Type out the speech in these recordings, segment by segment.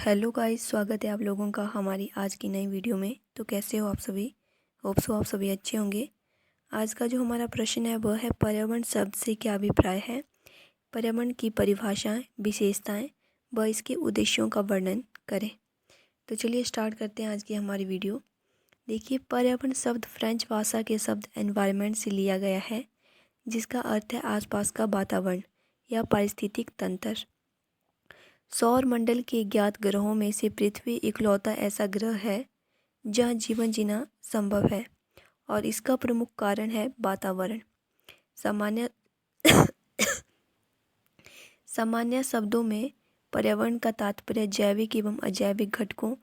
Hello guys, स्वागत है आप लोगों का हमारी आज की नई वीडियो में। तो कैसे हो आप सभी? होप सो आप सभी अच्छे होंगे। आज का जो हमारा प्रश्न है वह है, पर्यावरण शब्द से क्या अभिप्राय है? पर्यावरण की परिभाषाएं, विशेषताएं व इसके उद्देश्यों का वर्णन करें। तो चलिए स्टार्ट करते हैं आज की हमारी वीडियो। देखिए, पर्यावरण शब्द फ्रेंच भाषा के शब्द एनवायरनमेंट से लिया गया है, जिसका अर्थ है आसपास का वातावरण या पारिस्थितिक तंत्र। सौर मंडल के ज्ञात ग्रहों में से पृथ्वी इकलौता ऐसा ग्रह है जहाँ जीवन जीना संभव है, और इसका प्रमुख कारण है वातावरण। सामान्य सामान्य शब्दों में पर्यावरण का तात्पर्य जैविक एवं अजैविक घटकों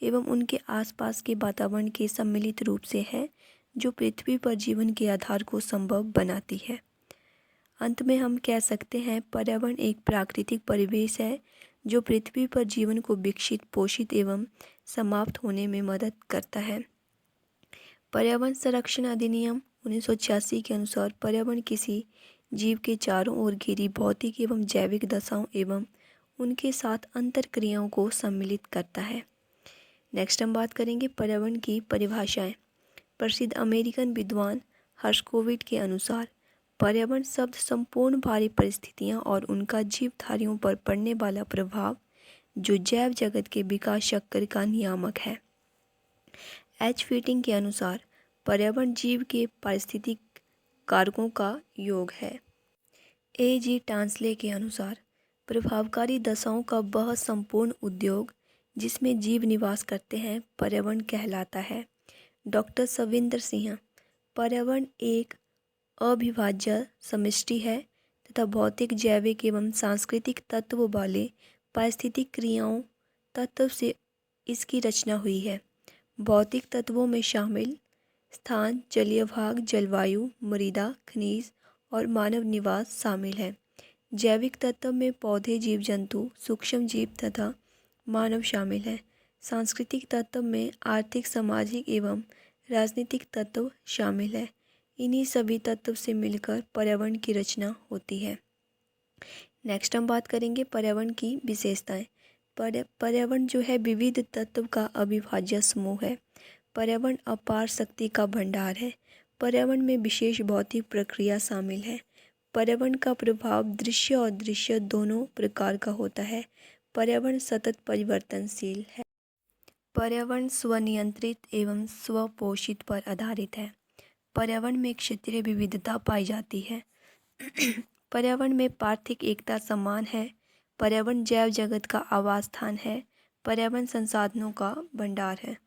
एवं उनके आसपास के वातावरण के सम्मिलित रूप से है, जो पृथ्वी पर जीवन के आधार को संभव बनाती है। अंत में हम कह सकते हैं, पर्यावरण एक प्राकृतिक परिवेश है जो पृथ्वी पर जीवन को विकसित, पोषित एवं समाप्त होने में मदद करता है। पर्यावरण संरक्षण अधिनियम 1986 के अनुसार पर्यावरण किसी जीव के चारों ओर घिरी भौतिक एवं जैविक दशाओं एवं उनके साथ अंतर क्रियाओं को सम्मिलित करता है। नेक्स्ट हम बात करेंगे पर्यावरण की परिभाषाएं। प्रसिद्ध अमेरिकन विद्वान हर्शकोविट के अनुसार पर्यावरण शब्द संपूर्ण बाहरी परिस्थितियां और उनका जीवधारियों पर पड़ने वाला प्रभाव, जो जैव जगत के विकास चक्र का नियामक है। एच फीटिंग के अनुसार पर्यावरण जीव के पारिस्थितिक कारकों का योग है। ए जी टांसले के अनुसार प्रभावकारी दशाओं का वह संपूर्ण उद्योग जिसमें जीव निवास करते हैं पर्यावरण कहलाता है। डॉक्टर सविंदर सिंह, पर्यावरण एक अविभाज्य समष्टि है तथा भौतिक, जैविक एवं सांस्कृतिक तत्व वाले पारिस्थितिक क्रियाओं तत्व से इसकी रचना हुई है। भौतिक तत्वों में शामिल स्थान, जलीय भाग, जलवायु, मृदा, खनिज और मानव निवास शामिल है। जैविक तत्व में पौधे, जीव जंतु, सूक्ष्म जीव तथा मानव शामिल है। सांस्कृतिक तत्व में आर्थिक, सामाजिक एवं राजनीतिक तत्व शामिल है। इन्हीं सभी तत्व से मिलकर पर्यावरण की रचना होती है। नेक्स्ट हम बात करेंगे पर्यावरण की विशेषताएं। पर्यावरण जो है विविध तत्व का अविभाज्य समूह है। पर्यावरण अपार शक्ति का भंडार है। पर्यावरण में विशेष भौतिक प्रक्रिया शामिल है। पर्यावरण का प्रभाव दृश्य और दृश्य दोनों प्रकार का होता है। पर्यावरण सतत परिवर्तनशील है। पर्यावरण स्वनियंत्रित एवं स्वपोषित पर आधारित है। पर्यावरण में क्षेत्रीय विविधता पाई जाती है। पर्यावरण में पार्थिक एकता समान है। पर्यावरण जैव जगत का आवास स्थान है। पर्यावरण संसाधनों का भंडार है।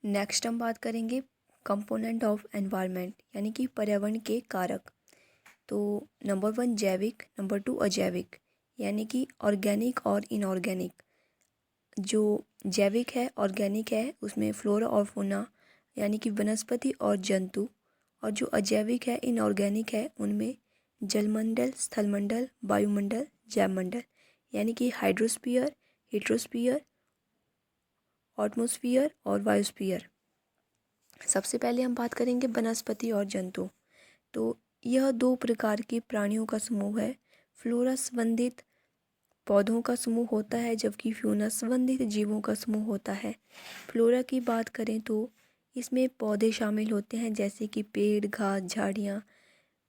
नेक्स्ट हम बात करेंगे कंपोनेंट ऑफ एनवायरनमेंट, यानी कि पर्यावरण के कारक। तो नंबर 1 जैविक, नंबर 2 अजैविक, यानी कि ऑर्गेनिक और इनऑर्गेनिक। जो जैविक है, ऑर्गेनिक है, उसमें फ्लोरा और फौना यानी कि वनस्पति और जंतु, और जो अजैविक है, इनऑर्गेनिक है, उनमें जलमंडल, स्थलमंडल, वायुमंडल, जैवमंडल, यानी कि हाइड्रोस्फीयर, हिट्रोस्फीयर, एटमॉस्फेयर और बायोस्फीयर। सबसे पहले हम बात करेंगे वनस्पति और जंतु। तो यह दो प्रकार के प्राणियों का समूह है। फ्लोरा संबंधित पौधों का समूह होता है, जबकि फ्यूना संबंधित जीवों का समूह होता है। फ्लोरा की बात करें तो इसमें पौधे शामिल होते हैं, जैसे कि पेड़, घास, झाड़ियाँ,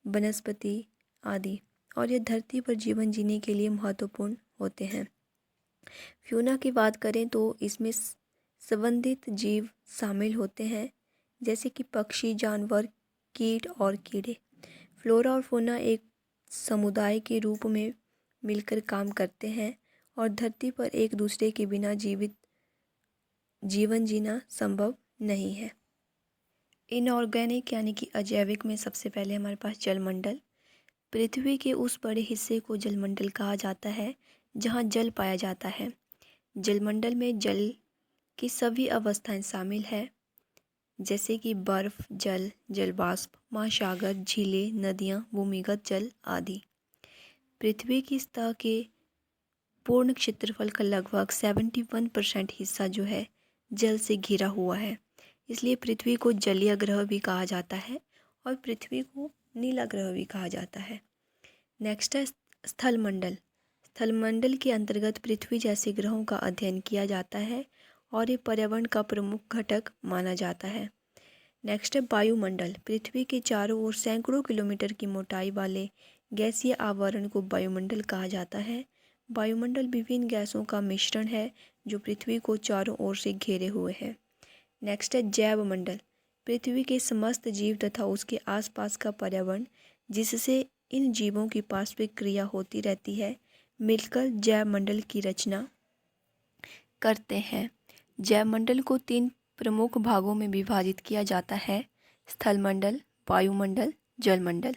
वनस्पति आदि, और ये धरती पर जीवन जीने के लिए महत्वपूर्ण होते हैं। फ्यूना की बात करें तो इसमें संबंधित जीव शामिल होते हैं, जैसे कि पक्षी, जानवर, कीट और कीड़े। फ्लोरा और फौना एक समुदाय के रूप में मिलकर काम करते हैं और धरती पर एक दूसरे के बिना जीवन जीना संभव नहीं है। इनऑर्गेनिक यानी कि अजैविक में सबसे पहले हमारे पास जलमंडल। पृथ्वी के उस बड़े हिस्से को जलमंडल कहा जाता है जहाँ जल पाया जाता है। जलमंडल में जल की सभी अवस्थाएं शामिल है, जैसे कि बर्फ, जल, जलवाष्प, महासागर, झीलें, नदियाँ, भूमिगत जल आदि। पृथ्वी की सतह के पूर्ण क्षेत्रफल का लगभग 71% हिस्सा जो है जल से घिरा हुआ है। इसलिए पृथ्वी को जलीय ग्रह भी कहा जाता है और पृथ्वी को नीला ग्रह भी कहा जाता है। नेक्स्ट है स्थल मंडल। स्थलमंडल के अंतर्गत पृथ्वी जैसे ग्रहों का अध्ययन किया जाता है और ये पर्यावरण का प्रमुख घटक माना जाता है। नेक्स्ट है वायुमंडल। पृथ्वी के चारों ओर सैकड़ों किलोमीटर की मोटाई वाले गैसीय आवरण को वायुमंडल कहा जाता है। वायुमंडल विभिन्न गैसों का मिश्रण है जो पृथ्वी को चारों ओर से घेरे हुए है। नेक्स्ट है जैवमंडल। पृथ्वी के समस्त जीव तथा उसके आसपास का पर्यावरण जिससे इन जीवों की पारस्परिक क्रिया होती रहती है मिलकर जैवमंडल की रचना करते हैं। जैवमंडल को 3 प्रमुख भागों में विभाजित किया जाता है: स्थलमंडल, वायुमंडल, जलमंडल।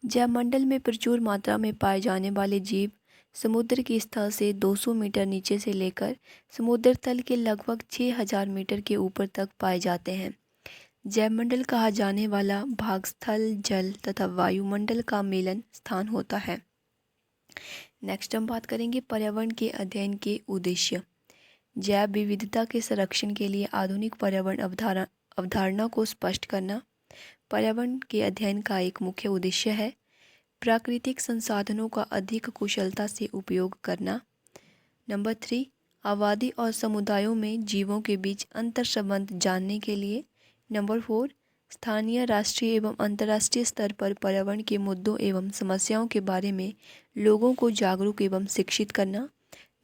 जैवमंडल में प्रचुर मात्रा में पाए जाने वाले जीव समुद्र की स्तर से 200 मीटर नीचे से लेकर समुद्र तल के लगभग 6000 मीटर के ऊपर तक पाए जाते हैं। जैवमंडल कहा जाने वाला भाग स्थल, जल तथा वायुमंडल का मिलन स्थान होता है। नेक्स्ट हम बात करेंगे पर्यावरण के अध्ययन के उद्देश्य। जैव विविधता के संरक्षण के लिए आधुनिक पर्यावरण अवधारणा को स्पष्ट करना पर्यावरण के अध्ययन का एक मुख्य उद्देश्य है। प्राकृतिक संसाधनों का अधिक कुशलता से उपयोग करना। नंबर 3, आबादी और समुदायों में जीवों के बीच अंतर संबंध जानने के लिए। नंबर 4, स्थानीय, राष्ट्रीय एवं अंतर्राष्ट्रीय स्तर पर पर्यावरण के मुद्दों एवं समस्याओं के बारे में लोगों को जागरूक एवं शिक्षित करना।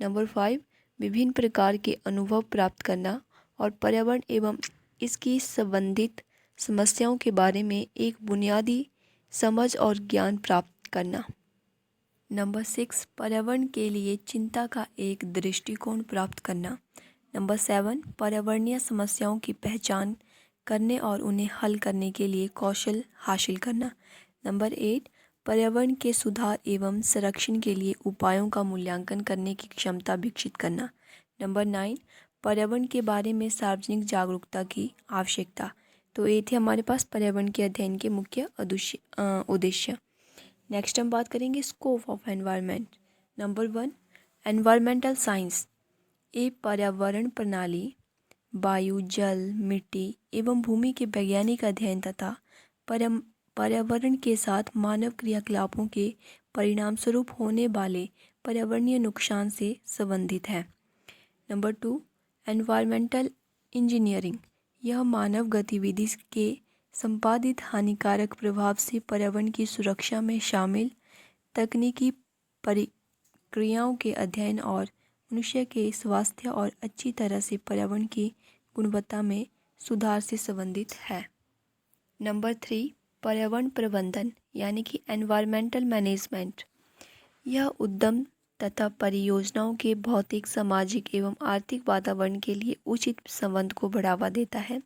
नंबर 5, विभिन्न प्रकार के अनुभव प्राप्त करना और पर्यावरण एवं इसकी संबंधित समस्याओं के बारे में एक बुनियादी समझ और ज्ञान प्राप्त करना। नंबर 6, पर्यावरण के लिए चिंता का एक दृष्टिकोण प्राप्त करना। नंबर 7, पर्यावरणीय समस्याओं की पहचान करने और उन्हें हल करने के लिए कौशल हासिल करना। नंबर 8, पर्यावरण के सुधार एवं संरक्षण के लिए उपायों का मूल्यांकन करने की क्षमता विकसित करना। नंबर 9, पर्यावरण के बारे में सार्वजनिक जागरूकता की आवश्यकता। तो ये थे हमारे पास पर्यावरण के अध्ययन के मुख्य उद्देश्य। नेक्स्ट हम बात करेंगे scope of environment. Number 1, environmental science. ये पर्यावरण प्रणाली, वायु, जल, मिट्टी एवं भूमि के वैज्ञानिक अध्ययन तथा पर्यावरण के साथ मानव क्रियाकलापों के परिणाम स्वरूप होने वाले पर्यावरणीय नुकसान से संबंधित है। Number 2, environmental engineering. यह मानव गतिविधि के संपादित हानिकारक प्रभाव से पर्यावरण की सुरक्षा में शामिल तकनीकी प्रक्रियाओं के अध्ययन और मनुष्य के स्वास्थ्य और अच्छी तरह से पर्यावरण की गुणवत्ता में सुधार से संबंधित है। नंबर 3, पर्यावरण प्रबंधन यानी कि एनवायरमेंटल मैनेजमेंट। यह उद्यम तथा परियोजनाओं के भौतिक, सामाजिक एवं आर्थिक वातावरण के लिए उचित संबंध को बढ़ावा देता है।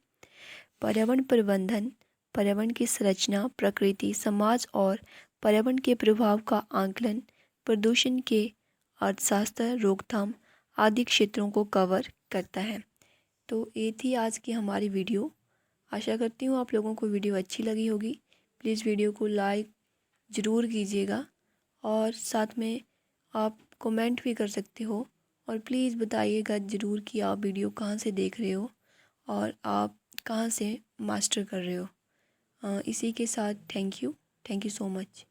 पर्यावरण प्रबंधन पर्यावरण की संरचना, प्रकृति, समाज और पर्यावरण के प्रभाव का आकलन, प्रदूषण के अर्थशास्त्र, रोकथाम आदि क्षेत्रों को कवर करता है। तो ये थी आज की हमारी वीडियो। आशा करती हूँ आप लोगों को वीडियो अच्छी लगी होगी। प्लीज़ वीडियो को लाइक ज़रूर कीजिएगा और साथ में आप कमेंट भी कर सकते हो और प्लीज़ बताइएगा ज़रूर कि आप वीडियो कहाँ से देख रहे हो और आप कहाँ से मास्टर कर रहे हो। इसी के साथ थैंक यू सो मच।